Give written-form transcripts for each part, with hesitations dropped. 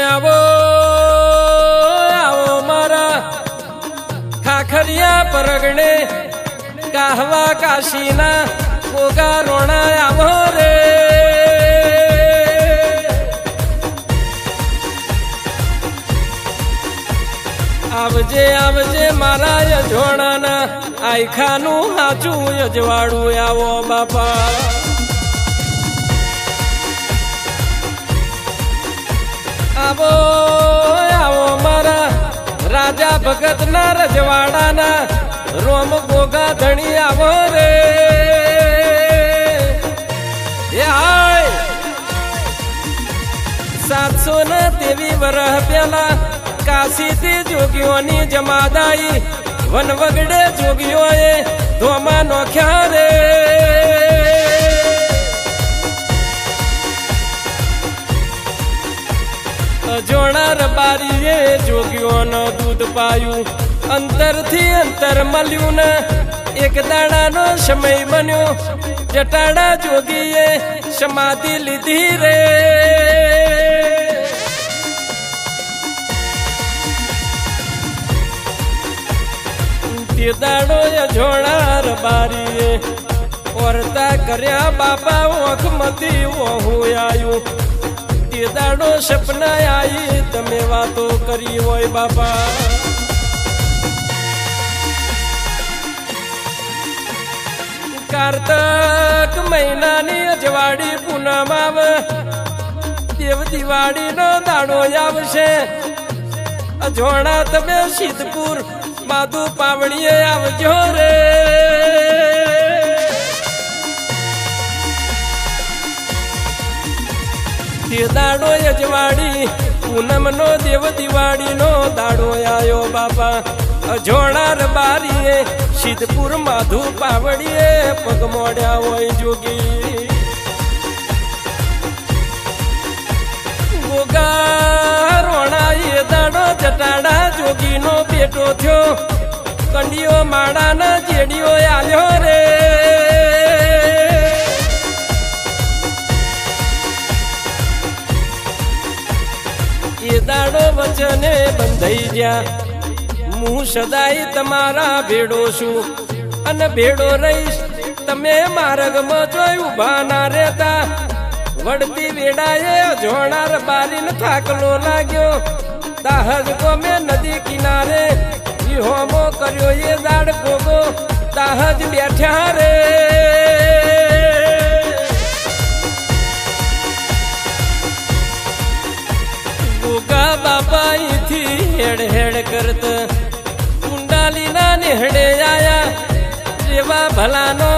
આવો આવો મારા ખાખરિયા પરગણે કાહવા કાશીના કોગા રોણા આવો રે આવજે આવજે મારા યજોણાના આયખાનું હાચું યજવાડું આવો બાપા આવો આવો મારા રાજા ભગતના રજવાડાના રોમ ગોગા ધણી આવો રે હાય 723 વર્ષ પહેલા કાશીથી જોગીઓની જમાદાઈ વનવગડે જોગીઓએ ધોમા નોખ્યા રે જોણા રબારીએ જોગીઓનો દૂધ પાયું અંતરથી અંતર મળ્યું ને એક દાડાનો સમય બન્યો જટાડા જોગીએ સમાધિ લીધી રે તે દાડો જોણા રબારીએ ઓરતા કર્યા બાપા ઓખમતી ઓહું આયું તે દાડો સપના આવી તમે વાતો કરી હોય બાપા કાર્તક મહિનાની અજવાડી પૂનમ આવે દેવ દિવાળીનો દાડો આવશે અજોણા તમે સિદ્ધપુર માધુ પાવડીએ આવજો રે તે દાડો અજવાડી પૂનમનો દેવ દિવાળીનો દાડો આયો બાપા અજોણા રબારીએ સિદ્ધપુર માધુ પાવડીએ પગ મોડ્યા હોય જોગી ગોગા રોણા એ દાડો જટાડા જોગીનો બેટો થયો કંડીઓ માળાના જેડીઓ આલ્યો રે એ દાડો વચને બંધાઈ ગયા હું સદાય તમારા ભેડો છું અને ભેડો રહીશ તમે માર્ગમાં જોઈ ઉભા ના રહેતા વડતી વેડાએ જોણાર બારીને થાકલો લાગ્યો દાહજ ગોમે નદી કિનારે વિહોમો કર્યો એ દાડ ગોગો દાહજ બેઠ્યા રે ગોગા બાપા અહીંથી હેડ હેડ કરત કુંડાલીના નેહડે આયા રેવા ભલાનો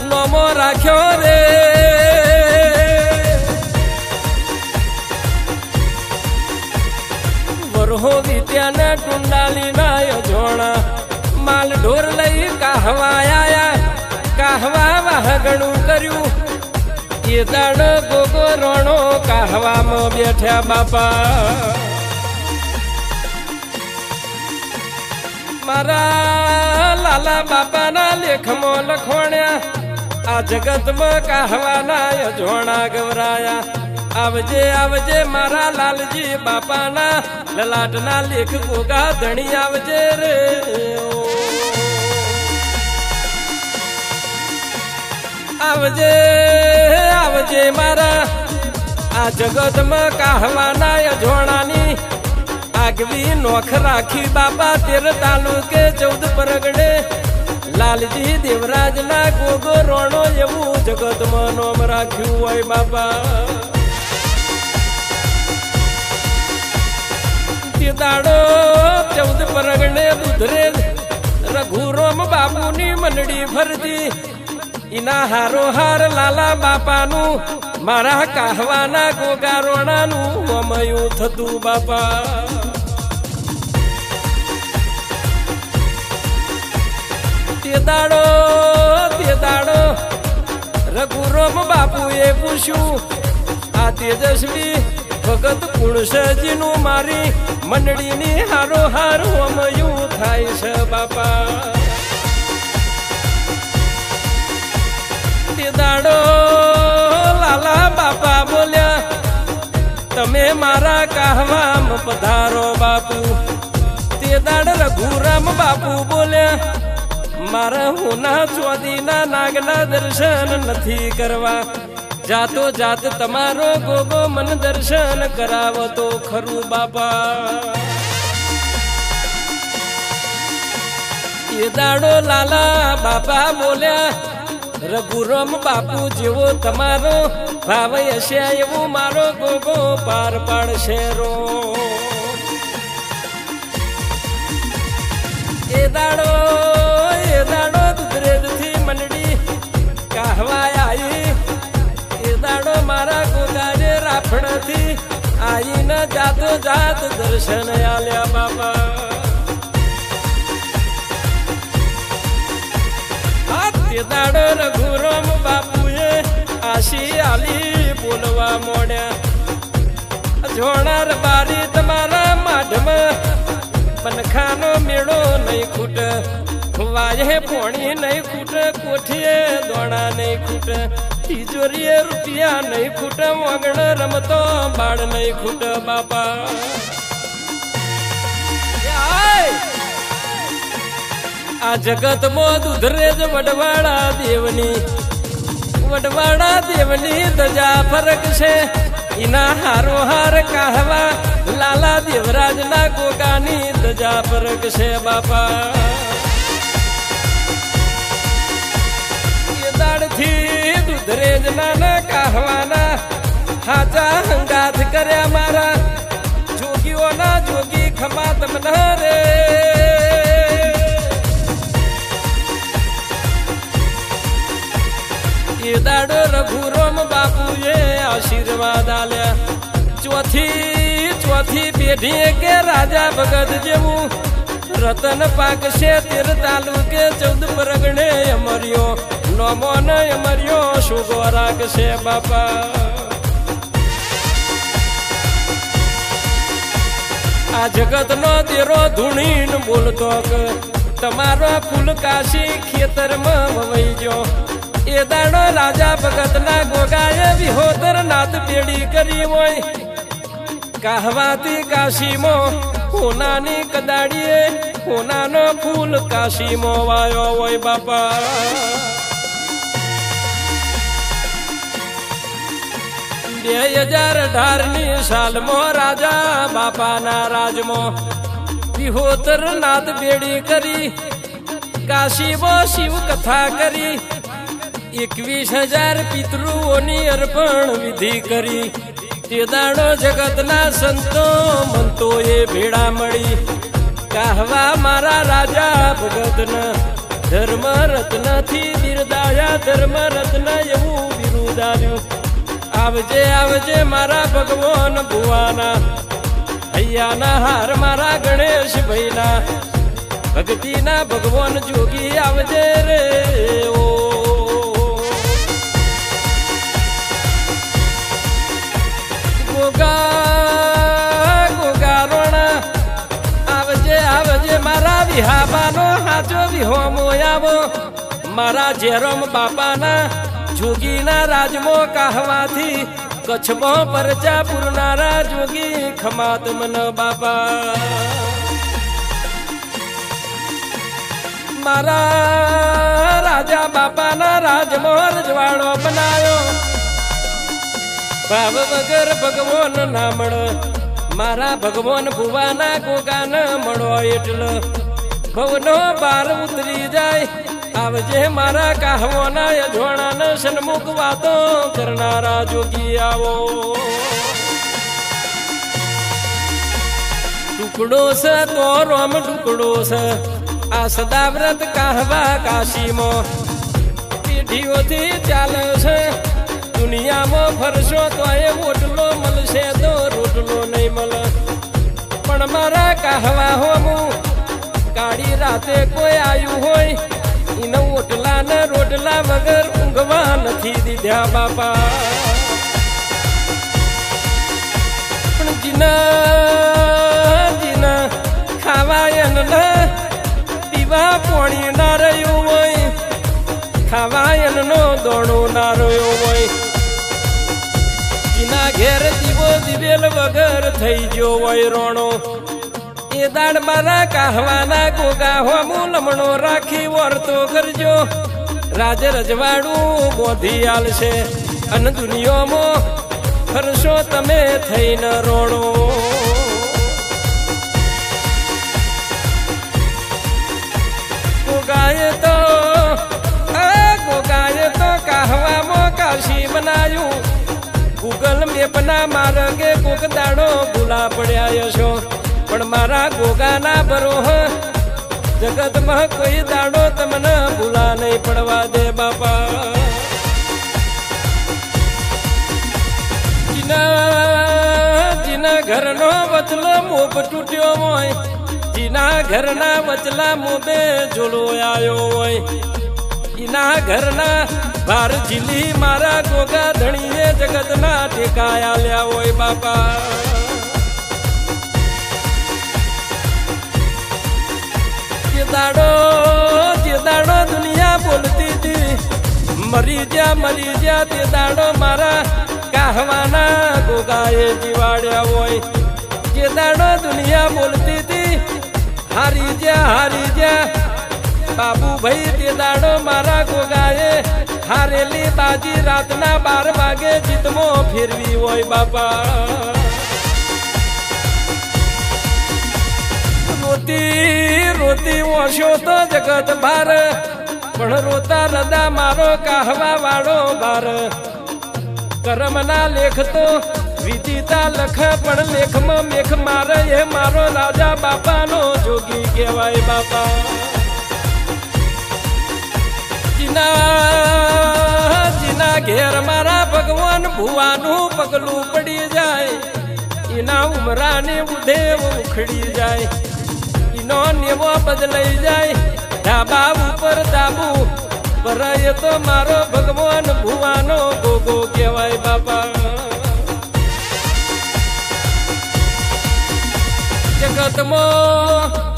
નોમો રાખ્યો રે વરહો વિદ્યાના કુંડાલીના યજોણા માલ ઢોર લઈ કાહવા આયા કાહવા વાહગણું કર્યું એ દાડ ગોગો રોણો કાહવામાં બેઠ્યા બાપા મારા લાલા બાપાના લેખમાં લખોણ્યા આ જગતમાં કાહવાના યજોણા ગવરાયા આવજે આવજે મારા લાલજી બાપાના લલાટના લેખ ગોગા ધણી આવજે રે આવજે આવજે મારા આ જગતમાં કાહવાના યજોણાની આગવી નોખ રાખી બાપા 13 તાલુકે 14 પરગડે લાલજી દેવરાજના ગોગો રોણો એવું જગતમાં નોમ રાખ્યું હોય બાપા તે દાડો 14 પરગડે દુધરે રઘુરામ બાપુની મંડળી ફરતી ઇના હારો હાર લાલા બાપાનું મારા કાહવાના ગોગા રોણાનું અમયું થતું બાપા તે દાડો રઘુરામ બાપુએ પૂછ્યું આ તેજસ્વી ભગત કુણસજીનું મારી મંડળીની હારો હાર અમયું થાય છે બાપા તે દાડો લાલા બાપા બોલ્યા તમે મારા કહવામ પધારો બાપુ. તે દાડ રઘુરામ બાપુ બોલ્યા મારા હોના ચોદીના નાગના દર્શન નથી કરવા. જાતો જાત તમારો ગોગો મન દર્શન કરાવો તો ખરું બાપા. એ દાડો લાલા બાપા બોલ્યા રઘુરામ બાપુ જેવો તમારો ભાવ હશે એવું મારો ગોગો પાર પાડશે રો. એ દાડો દુધરેજથી મંડળી કહવાય આવી. એ દાડો મારા ગોગારે રાફડથી આવીને જાતો જાત દર્શન આલ્યા બાપા. તે દાડો રઘુરામ બાપુએ આશી આલી બોલવા મોડ્યા. જોણાર બારી તમારા માઢમાં પનખાનો મેળો નહીં ખૂટ. વાયે પોણી નહીં ખૂટ, કોઠીએ દોણા નહીં ખૂટ, તિજોરીએ રૂપિયા નહીં ખૂટ, વગણ રમતો બાળ નહીં ખૂટ બાપા. આ જગતમાં દુધરેજ વડવાડા દેવની ધજા ફરક છે. એના હારો હાર કહવા લાલા દેવરાજના ગોગાની ધજા ફરક છે બાપા. એ દાડથી દુધરેજના કહવાના હાચા હંગાથ કર્યા મારા જોગીઓના જોગી ખમા તમને રે. એ દાડો રઘુરામ બાપુએ આશીર્વાદ આલ્યા. ચોથી પેઢીએ કે રાજા ભગત જેવું રતન પાકશે. 13 તાલુકે 14 પરગણે અમર્યો નોમો ન અમર્યો શુગો રાખશે બાપા. આ જગતનો દેરો ધૂણીન બોલતો કે તમારો ફૂલ કાશી ખેતરમાં વવાઈ ગયો. એ દાડો રાજા ભગતના ગોગાએ વિહોતર નાથ બેડી કરી હોય. કહવાતી કાશીમાં હોનાની કદાડીએ હોનાનો ફૂલ કાશીમાં વાયો હોય બાપા. 2018ની સાલમાં રાજા બાપાના રાજમાં વિહોતર નાથ બેડી કરી. કાશીમાં શિવ કથા કરી. 21,000 પિતૃઓની અર્પણ વિધિ કરી. તે દાડો જગતના સંતો મંતોએ ભેળા મળી કહવા મારા રાજા ભગતના ધર્મ રત્નથી બિરદાયા. ધર્મ રત્ન એવું બિરુદાવ્યું. આવજે આવજે મારા ભગવાન ભુવાના હૈયાના હાર મારા ગણેશ ભાઈના ભક્તિના ભગવાન જોગી આવજે રે. ઓ ગોગારોણા આવજે મારા વિહાબાનો હાચો વિહોમો આવો. મારા જેરોમ બાપાના જોગીના રાજમો કહવાથી કચ્છમાં પરચા પૂરનારા જોગી ખમાત મન બાપા. મારા રાજા બાપાના રાજમાં રજવાડો બનાયો. ભાવ વગર ભગવાન ના મળે. મારા ભગવાન ભુવાના ગોગા ન મળો એટલે ભવનો બાર ઉતરી જાય. આવજે મારા કહવાના અજવાણાને સન્મુખ વાતો કરનારા જોગી આવો. ટુકડો છે તો રોમ ટુકડો છે. આ સદાવ્રત કહવા કાશીમાં પેઢીઓથી ચાલે છે. દુનિયામાં ફરશો તો એ ઓટલો મળશે તો રોટલો નહીં મળે. પણ મારા કહવા હોમું કાળી રાતે કોઈ આવ્યું હોય એને ઓટલા ને રોટલા વગર ઊંઘવા નથી દીધા બાપા. પણ જીના ખાવાય ન પીવા પોણી ના રહ્યું હોય. ખાવાય નો દોણો ના રહ્યો હોય. એના ઘેર દીવો દિવેલ વગર થઈ ગયો હોય રોણો એ દાડ મારા કાહવાના ગોગા હોમું લમણો રાખી વર્તો કરજો રાજ રજવાડું બોધી આલશે અન દુનિયામાં ફરશો તમે થઈને રોણો ગોગાએ તો કાહવામાં કાશી બનાયું ગૂગલ મેપના માર્ગે કોક દાડો ભૂલા પડ્યા છો પણ મારા ગોગાના બરોહ જગતમાં કોઈ દાડો તમને ભૂલા નહીં પડવા દે બાપા જીના ઘરનો વચલો મોભ તૂટ્યો હોય જીના ઘરના વચલા મોભે ઝોલો આવ્યો હોય ઈના ઘરના ભાર ઝીલી મારા ગોગા ધણીએ જગતના ટેકાયા લ્યા હોય બાપા જે દાડો દુનિયા બોલતી હતી મરી જા તે દાડો મારા કાહવાના ગોગાએ જીવાડ્યા હોય જે દાડો દુનિયા બોલતી હતી હારી જા બાબુ ભાઈ તે દાડો મારા ગોગાએ હારેલી બાજી રાતના 12 વાગે જીતમો ફેરવી હોય બાપા રોતી ઓછો તો જગત બાર પણ રોતા રદા મારો કાહવા વાળો બાર કરમના લેખ તો વિદિતા લખ પણ લેખમાં મેખ મારે એ મારો રાજા બાપાનો જોગી કહેવાય બાપા જીના ઘેર મારા ભગવાન ભુવાનું પગલું પડી જાય એના ઉમરાને ઉદેવ ઉખડી જાય એનો નેવો બદલાઈ જાય ધાબા ઉપર દાબુ પર એ તો મારો ભગવાન ભુવાનો ગોગો કહેવાય બાપા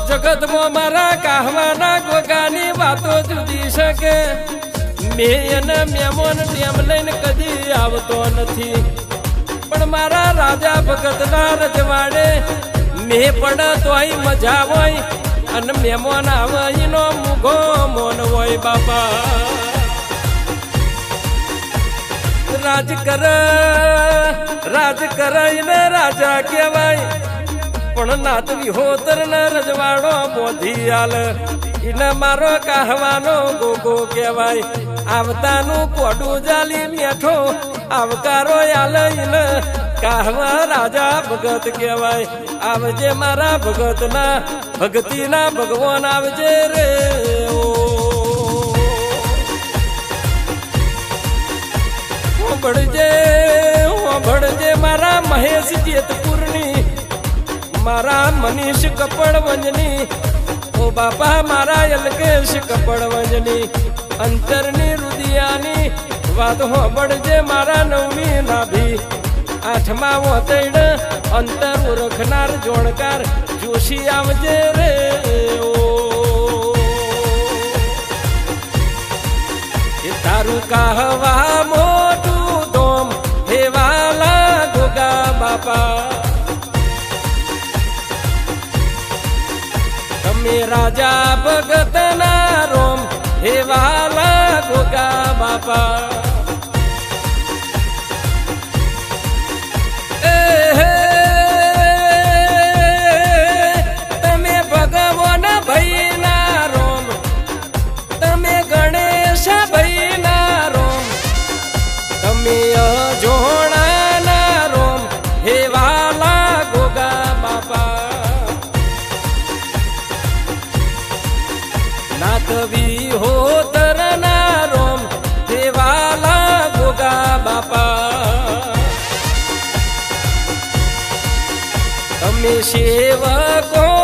જગતમાં મારા કાહવાના ગોગાની વાતો જુદી શકે મેં મેમોન ટેમ લઈને કદી આવતો નથી પણ મારા રાજા ભગતના રજવાડે મેં પડ તોય મજા હોય અને મેમોન આવે એનો મુગો મોન હોય બાપા રાજ કરે રાજા કહેવાય પણ નાત વિહોતર ન રજવાડો બોધી આલ એને મારો કાહવાનો ગોગો કહેવાય આવતાનું પોડું જાલી મેઠો આવકારો આલ એને કાહવા રાજા ભગત કહેવાય આવજે મારા ભગતના ભગતીના ભગવાન આવજે રે ભળજે મારા મહેશ જેતપુરની મારા મનીષ કપડવંજની ઓ બાપા મારા યલકેશ કપડવંજની અંતરની રુદિયાની વાત હોબળજે મારા નવમી નાભી આઠમા વતૈડ અંતર ઓળખનાર જોણકાર જોશી આવજે રે એ તારું કાહવા મોટું ધોમ હે વાલા ગોગા બાપા તમે રાજા ભગતના રોમ હે વાલા ગોગા બાપા તમે ભગવાન ભાઈના રોમ તમે ગણેશ ભાઈના રોમ તમે અજોણાના રોમ હે વાલા ગોગા બાપા નાથવી હોતરના રોમ દેવાલા ગોગા બાપા તમે સેવકો